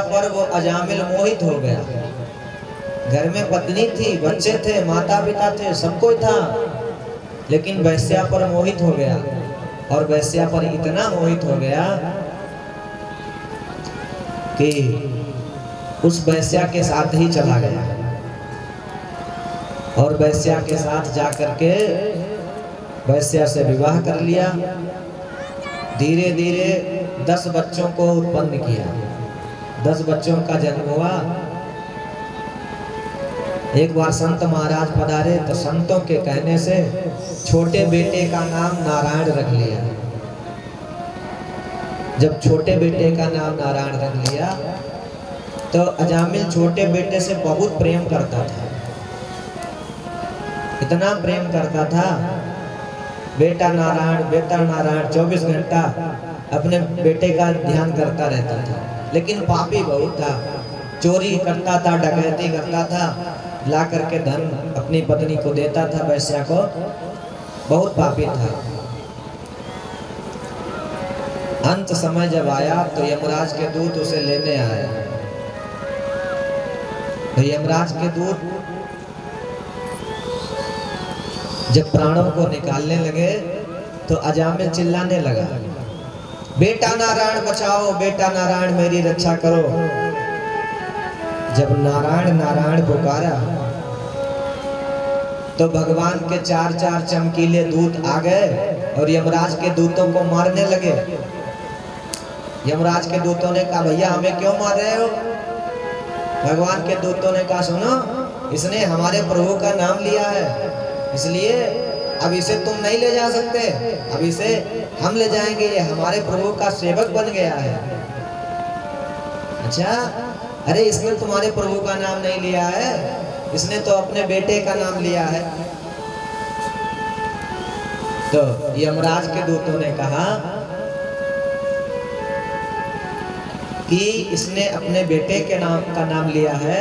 पर वो अजामिल मोहित हो गया। घर में पत्नी थी, बच्चे थे, माता पिता थे, सब कोई था, लेकिन वैश्या पर मोहित हो गया। और वैश्या पर इतना मोहित हो गया कि उस वैश्या के साथ ही चला गया। और वैश्या के साथ जाकर के वैश्या से विवाह कर लिया। धीरे धीरे 10 बच्चों को उत्पन्न किया। 10 बच्चों का जन्म हुआ। एक बार संत महाराज पधारे तो संतों के कहने से छोटे बेटे का नाम नारायण रख लिया। जब छोटे बेटे का नाम नारायण रख लिया तो अजामिल छोटे बेटे से बहुत प्रेम करता था। इतना प्रेम करता था, बेटा नारायण 24 घंटा अपने बेटे का ध्यान करता रहता था। लेकिन पापी बहुत था, चोरी करता था, डकैती करता था, ला करके धन अपनी पत्नी को देता था, वैश्या को। बहुत पापी था। अंत समय जब आया तो यमराज के दूत उसे लेने आए। तो यमराज के दूत जब प्राणों को निकालने लगे तो अजामिल चिल्लाने लगा, बेटा नारायण बचाओ, बेटा नारायण मेरी रक्षा करो। जब नारायण नारायण पुकारा तो भगवान के 4 चमकीले दूत आ गए और यमराज के दूतों को मारने लगे। यमराज के दूतों ने कहा, भैया हमें क्यों मार रहे हो? भगवान के दूतों ने कहा, सुनो, इसने हमारे प्रभु का नाम लिया है, इसलिए अब इसे तुम नहीं ले जा सकते, अब इसे हम ले जाएंगे, ये हमारे प्रभु का सेवक बन गया है। अच्छा, अरे इसने तुम्हारे प्रभु का नाम नहीं लिया है, इसने तो अपने बेटे का नाम लिया है। तो यमराज के दूतों ने कहा कि इसने अपने बेटे के नाम का नाम लिया है,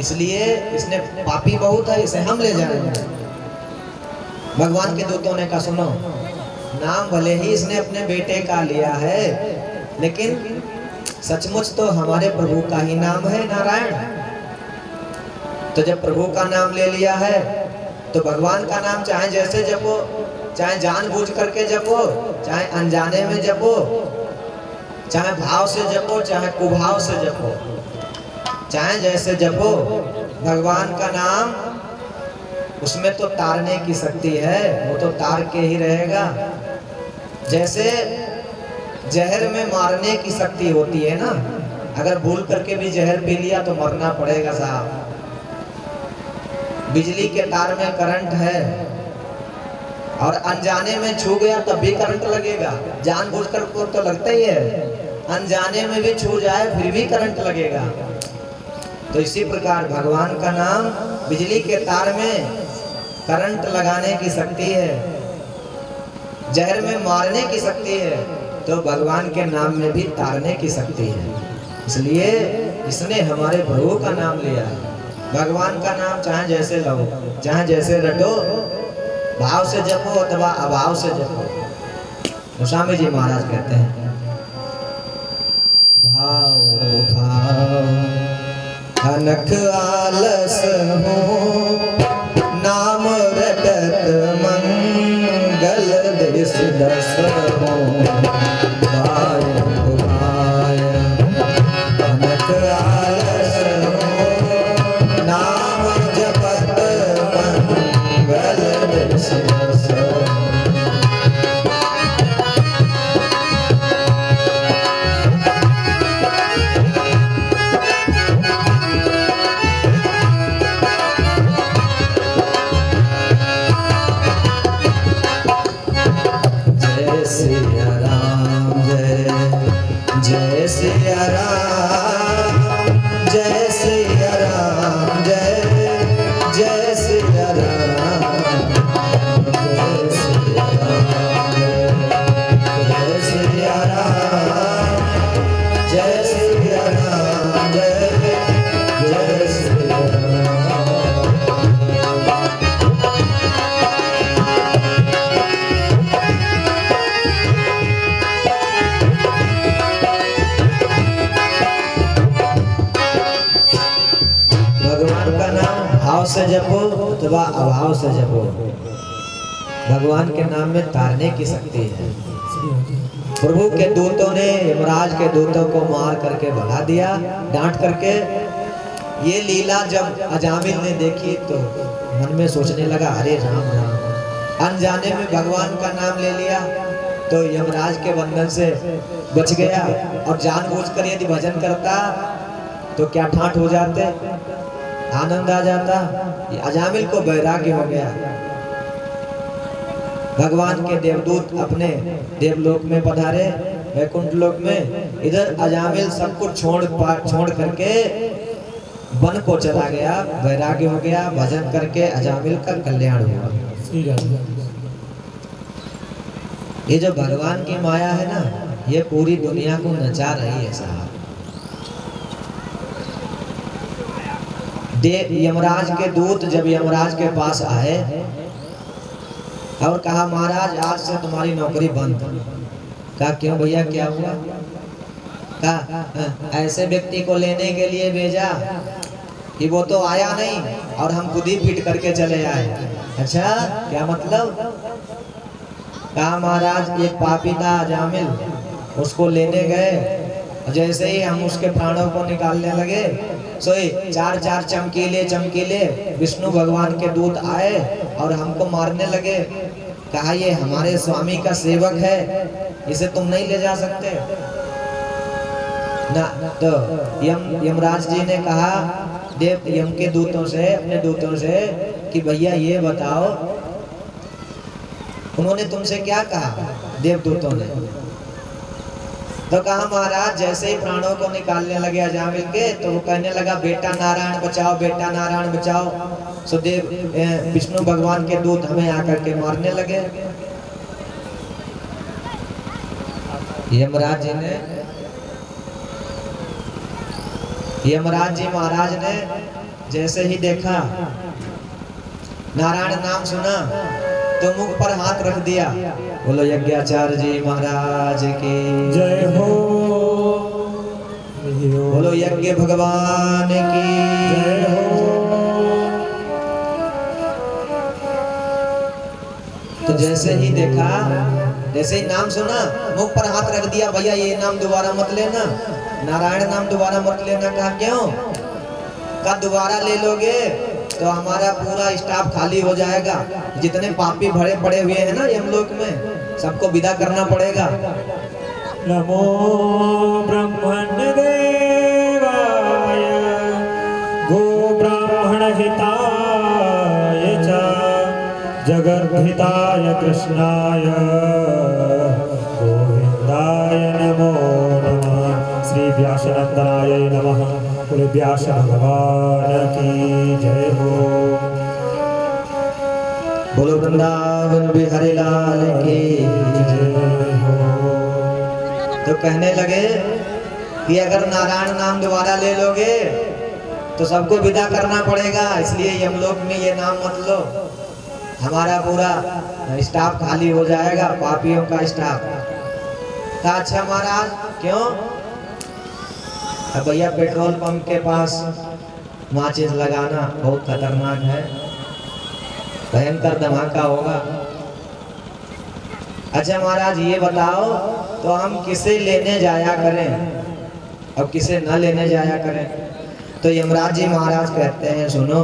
इसलिए इसने पापी बहुत है, इसे हम ले जाएंगे। भगवान के दूतों ने कहा, सुनो, नाम भले ही इसने अपने बेटे का लिया है, लेकिन सचमुच तो हमारे प्रभु का ही नाम है नारायण। तो जब प्रभु का नाम ले लिया है तो भगवान का नाम चाहे जैसे जपो, चाहे जानबूझ करके जपो, चाहे अनजाने में जपो, चाहे भाव से जपो, चाहे कुभाव से जपो, चाहे जैसे जपो, भगवान का नाम उसमें तो तारने की शक्ति है, वो तो तार के ही रहेगा। जैसे जहर में मारने की शक्ति होती है ना, अगर भूल करके भी जहर पी लिया तो मरना पड़ेगा साहब। बिजली के तार में करंट है और अनजाने में छू गया तब भी करंट लगेगा, जानबूझकर तो लगता ही है, अनजाने में भी छू जाए फिर भी करंट लगेगा। तो इसी प्रकार भगवान का नाम बिजली के तार में करंट लगाने की शक्ति है, जहर में मारने की शक्ति है, तो भगवान के नाम में भी तारने की शक्ति है। इसलिए इसने हमारे प्रभु का नाम लिया है। भगवान का नाम चाहे जैसे लो, चाहे जैसे रटो, भाव से जपो अथवा अभाव से जपो। गोस्वामी जी महाराज कहते हैं, भाव भाव अनख आलस हो, नाम रटत मंगल देश दस हो। भाय भाय अनख आलस हो, नाम जपत मंगल देश दस हो। से जपो अथवा अभाव से जपो, भगवान के नाम में तारने की शक्ति है। प्रभु के दूतों ने यमराज के दूतों को मार करके भगा दिया, डांट करके। ये लीला जब अजामिल ने देखी तो मन में सोचने लगा, अरे राम राम, अनजाने में भगवान का नाम ले लिया तो यमराज के बंधन से बच गया। और जानबूझकर यदि भजन करता तो क्या ठाठ हो जाते, आनंद आ जाता। अजामिल को वैराग्य हो गया। भगवान के देवदूत अपने देवलोक में पधारे, वैकुंठ लोक में। इधर अजामिल सब कुछ छोड़ करके वन को चला गया, वैराग्य हो गया। भजन करके अजामिल का कल्याण हुआ। ये जो भगवान की माया है ना, ये पूरी दुनिया को नचा रही है साहब। यमराज के दूत जब यमराज के पास आए और कहा, महाराज आज से तुम्हारी नौकरी बंद। कहा क्यों भैया, क्या हुआ? कहा ऐसे व्यक्ति को लेने के लिए भेजा कि वो तो आया नहीं और हम खुद ही पीट करके चले आए। अच्छा, क्या मतलब? कहा महाराज एक पापी था अजामिल, उसको लेने गए, जैसे ही हम उसके प्राणों को निकालने लगे सोई चार चमकीले विष्णु भगवान के दूत आए और हमको मारने लगे। कहा ये हमारे स्वामी का सेवक है, इसे तुम नहीं ले जा सकते ना। तो यमराज जी ने कहा यम के दूतों से, अपने दूतों से कि भैया ये बताओ, उन्होंने तुमसे क्या कहा? देवदूतों ने तो कहा महाराज जैसे ही प्राणों को निकालने लगे अजामिल के, तो वो कहने लगा बेटा नारायण बचाओ, बेटा नारायण बचाओ। सो देव विष्णु भगवान के दूत हमें आकर के मारने लगे। यमराज जी महाराज ने जैसे ही देखा, नारायण नाम सुना तो मुख पर हाथ रख दिया। बोलो यज्ञाचार्य जी महाराज की जय हो। बोलो यज्ञ भगवान की जय हो। तो जैसे ही देखा, जैसे ही नाम सुना, मुख पर हाथ रख दिया, भैया ये नाम दोबारा मत लेना, नारायण नाम दोबारा मत लेना। कहा क्यों? कहा दोबारा ले लोगे तो हमारा पूरा स्टाफ खाली हो जाएगा। जितने पापी भरे पड़े हुए हैं ना यमलोक में, सबको विदा करना पड़ेगा। नमो ब्रह्मण्य देवाय गो ब्राह्मण हिताय च जगद्धिताय कृष्णाय गोविंदाय नमो नमः। श्री व्यासनंदनाय नमः। बोलो व्यास भगवान की जय हो। बोलो वृंदावन बिहारी लाल की जय हो। तो कहने लगे कि अगर नारायण नाम दोबारा ले लोगे तो सबको विदा करना पड़ेगा, इसलिए यमलोक में ये नाम मत लो, हमारा पूरा स्टाफ खाली हो जाएगा, पापियों का स्टाफ। कहा अच्छा महाराज क्यों? भैया पेट्रोल पंप के पास माचिस लगाना बहुत खतरनाक है, भयंकर धमाका होगा। अच्छा महाराज ये बताओ तो हम किसे लेने जाया करें और किसे न लेने जाया करें? तो यमराज जी महाराज कहते हैं सुनो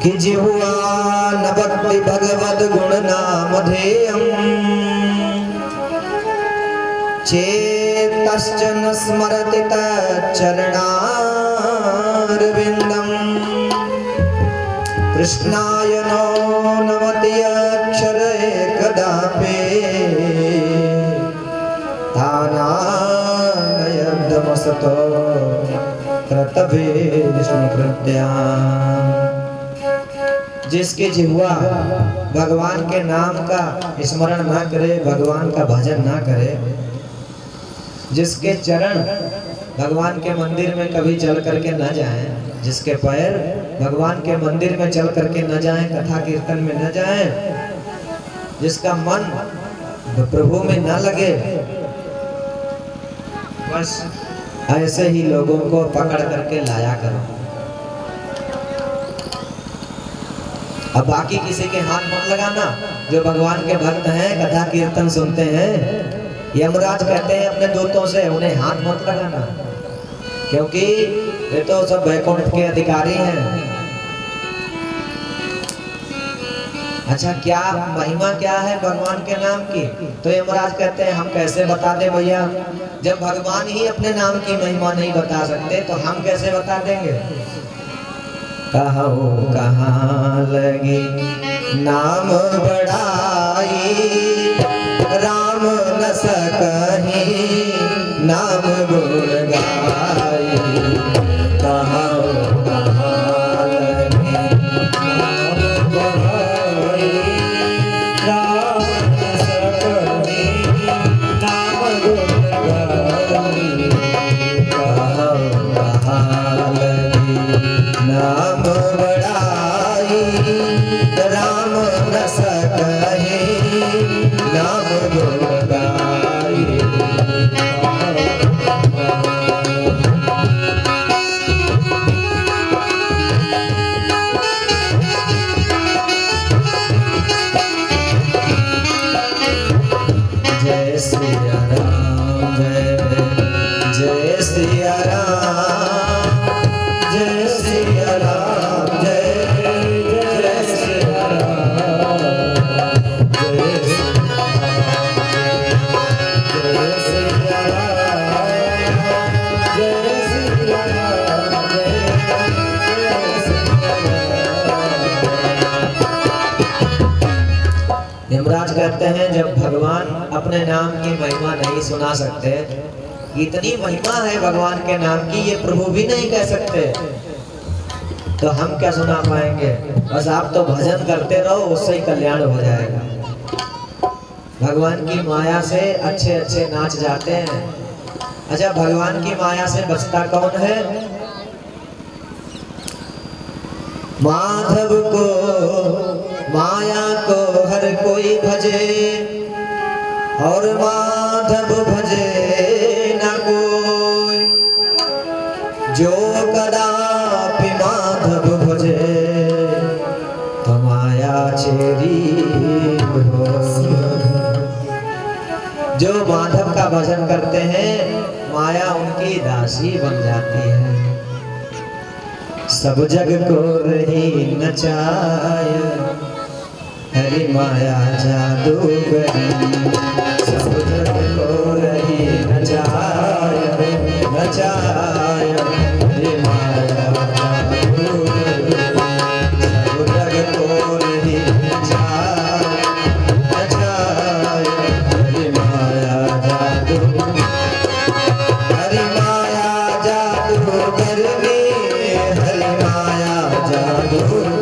कि जिह्वा न भक्ति भगवद गुण नामधेयम् चेतश्च न स्मरति तच्चरणारविन्दम् कृष्णाय नो नमति अक्षरे कदापि तानायब्धमसतो कृतभे विष्णुकृत्याम्। जिसके जिह्वा भगवान के नाम का स्मरण ना करे, भगवान का भजन ना करे, जिसके चरण भगवान के मंदिर में कभी चल करके न जाएं, जिसके पैर भगवान के मंदिर में चल करके न जाएं, कथा कीर्तन में न जाएं, जिसका मन प्रभु में न लगे, बस ऐसे ही लोगों को पकड़ करके लाया करो। अब बाकी किसी के हाथ मत लगाना। जो भगवान के भक्त हैं, कथा कीर्तन सुनते हैं, यमराज कहते हैं अपने दूतों से उन्हें हाथ मत लगाना, क्योंकि ये तो सब वैकुंठ के अधिकारी हैं। अच्छा, क्या महिमा क्या है भगवान के नाम की? तो यमराज कहते हैं हम कैसे बता दे भैया, जब भगवान ही अपने नाम की महिमा नहीं बता सकते तो हम कैसे बता देंगे। कहो कहाँ लगी नाम बड़ाई, राम न सकहीं नाम गुण गाई। कहो कहाँ लगी नाम बड़ाई, राम न सकहीं नाम गुण गाई। कहो कहाँ लगी नाम बड़ाई, राम न सकहीं नाम गुण गाई। जय सिया राम, जय सिया राम, जय सिया राम, जय सिया राम, जय सिया राम, जय सिया राम, जय सिया राम। यमराज कहते हैं जब भगवान अपने नाम की महिमा नहीं सुना सकते, इतनी महिमा है भगवान के नाम की, ये प्रभु भी नहीं कह सकते, तो हम क्या सुना पाएंगे। बस आप तो भजन करते रहो, उससे ही कल्याण हो जाएगा। भगवान की माया से अच्छे अच्छे नाच जाते हैं। अच्छा, भगवान की माया से बचता कौन है? माधव को माया को हर कोई भजे, और माधव भजे न कोई। जो कदापि माधव भजे, तो माया चेरी हो। जो माधव का भजन करते हैं, माया उनकी दासी बन जाती है। सब जग को रही नचाय, हरि माया जादूगरी। सब जग को रही नचाय, नचाय हरि माया जादूगरी। सब जग को रही नचाय, नचाय हरि माया जादूगरी। हरि माया जादूगरी, हरि माया जादूगरी।